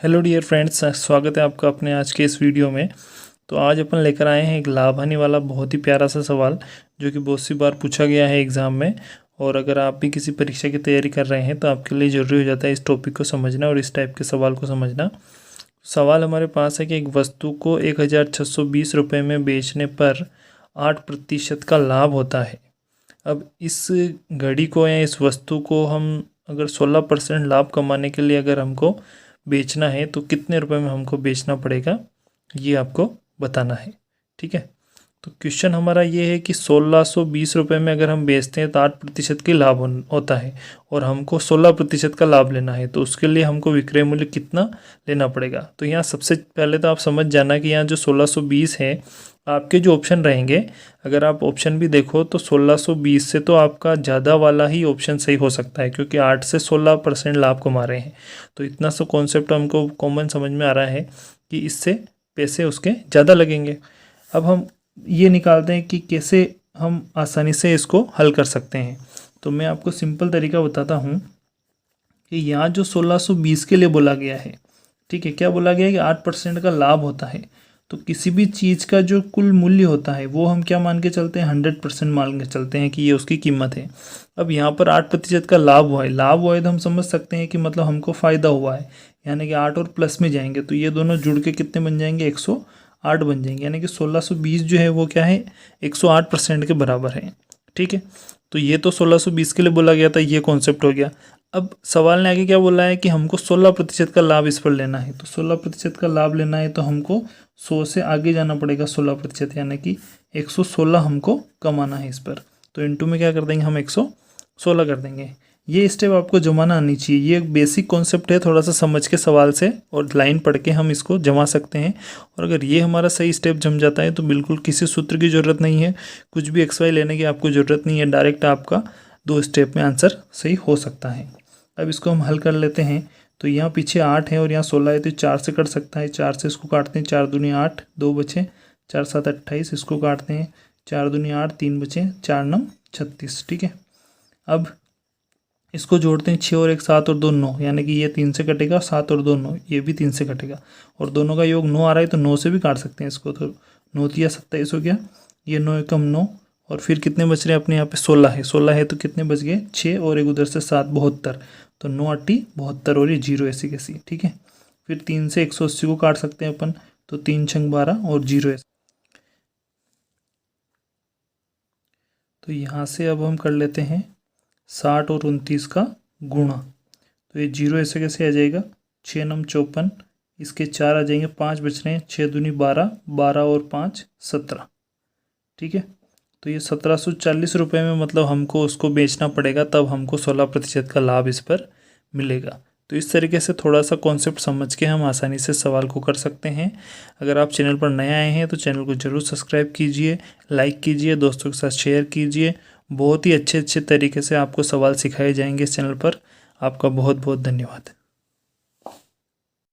Hello dear friends, स्वागत है आपका अपने आज के इस वीडियो में। तो आज अपन लेकर आए हैं एक लाभ हानि वाला बहुत ही प्यारा सा सवाल जो कि बहुत सी बार पूछा गया है एग्ज़ाम में। और अगर आप भी किसी परीक्षा की तैयारी कर रहे हैं तो आपके लिए ज़रूरी हो जाता है इस टॉपिक को समझना और इस टाइप के सवाल को समझना। सवाल हमारे पास है कि एक वस्तु को 1620 रुपये में बेचने पर 8% का लाभ होता है। अब इस घड़ी को या इस वस्तु को हम अगर 16% लाभ कमाने के लिए अगर हमको बेचना है तो कितने रुपए में हमको बेचना पड़ेगा, ये आपको बताना है। ठीक है, तो क्वेश्चन हमारा ये है कि 1620 रुपये में अगर हम बेचते हैं तो 8% की लाभ होता है और हमको 16% का लाभ लेना है, तो उसके लिए हमको विक्रय मूल्य कितना लेना पड़ेगा। तो यहाँ सबसे पहले तो आप समझ जाना कि यहाँ जो 1620 है, आपके जो ऑप्शन रहेंगे, अगर आप ऑप्शन भी देखो तो 1620 से तो आपका ज़्यादा वाला ही ऑप्शन सही हो सकता है, क्योंकि 8 से 16% लाभ कमा रहे हैं। तो इतना सा कॉन्सेप्ट हमको कॉमन समझ में आ रहा है कि इससे पैसे उसके ज़्यादा लगेंगे। अब हम ये निकालते हैं कि कैसे हम आसानी से इसको हल कर सकते हैं। तो मैं आपको सिंपल तरीका बताता हूँ कि यहाँ जो 1620 के लिए बोला गया है, ठीक है, क्या बोला गया है कि 8% का लाभ होता है। तो किसी भी चीज़ का जो कुल मूल्य होता है वो हम क्या मान के चलते हैं, 100% मान के चलते हैं कि ये उसकी कीमत है। अब यहाँ पर 8% का लाभ हुआ है, तो हम समझ सकते हैं कि मतलब हमको फ़ायदा हुआ है, यानी कि 8 और प्लस में जाएंगे तो ये दोनों जुड़ के कितने बन जाएंगे, 108 बन जाएंगे। यानी कि 1620 जो है वो क्या है, 108% के बराबर है। ठीक है, तो ये तो 1620 के लिए बोला गया था, ये कॉन्सेप्ट हो गया। अब सवाल ने आगे क्या बोला है कि हमको 16% का लाभ इस पर लेना है। तो 16% का लाभ लेना है तो हमको 100 से आगे जाना पड़ेगा 16%, यानी कि 116 हमको कमाना है इस पर। तो इंटू में क्या कर देंगे, हम 116 कर देंगे। ये स्टेप आपको जमाना आनी चाहिए। ये एक बेसिक कॉन्सेप्ट है, थोड़ा सा समझ के सवाल से और लाइन पढ़ के हम इसको जमा सकते हैं। और अगर ये हमारा सही स्टेप जम जाता है तो बिल्कुल किसी सूत्र की ज़रूरत नहीं है, कुछ भी XY लेने की आपको ज़रूरत नहीं है, डायरेक्ट आपका 2 स्टेप में आंसर सही हो सकता है। अब इसको हम हल कर लेते हैं। तो यहाँ पीछे 8 है और यहाँ 16 है, तो 4 से कट सकता है। 4 से इसको काटते हैं, 4 दूनी 8, 2 बचे, 4 7 28, इसको काटते हैं, 4 दूनी 8, 3 बचे, 4 9 36। ठीक है, अब इसको जोड़ते हैं, 6 और 1 7 और 2 9, यानी कि ये 3 से कटेगा, 7 और 2 9, ये भी 3 से कटेगा और दोनों का योग 9 आ रहा है, तो 9 से भी काट सकते हैं इसको। तो 9 तिया 27 हो गया, ये 9 एकम 9, और फिर कितने बच रहे हैं अपने यहाँ पे, 16 है। 16 है तो कितने बच गए, 6 और एक उधर से 7, 72। तो 9 8 72 और ये 0 ऐसी कैसी। ठीक है, फिर 3 से 180 को काट सकते हैं अपन, तो 3 छंग 12 और 0 ऐसे। तो यहाँ से अब हम कर लेते हैं 60 और 29 का गुणा। तो ये 0 ऐसे कैसे आ जाएगा, 6 नम 54, इसके 4 आ जाएंगे, 5 बच रहे हैं, 6 दूनी 12, 12 और 5 17। ठीक है, तो ये 1740 रुपये में मतलब हमको उसको बेचना पड़ेगा, तब हमको 16% का लाभ इस पर मिलेगा। तो इस तरीके से थोड़ा सा कॉन्सेप्ट समझ के हम आसानी से सवाल को कर सकते हैं। अगर आप चैनल पर नए आए हैं तो चैनल को ज़रूर सब्सक्राइब कीजिए, लाइक कीजिए, दोस्तों के साथ शेयर कीजिए। बहुत ही अच्छे अच्छे तरीके से आपको सवाल सिखाए जाएंगे इस चैनल पर। आपका बहुत बहुत धन्यवाद।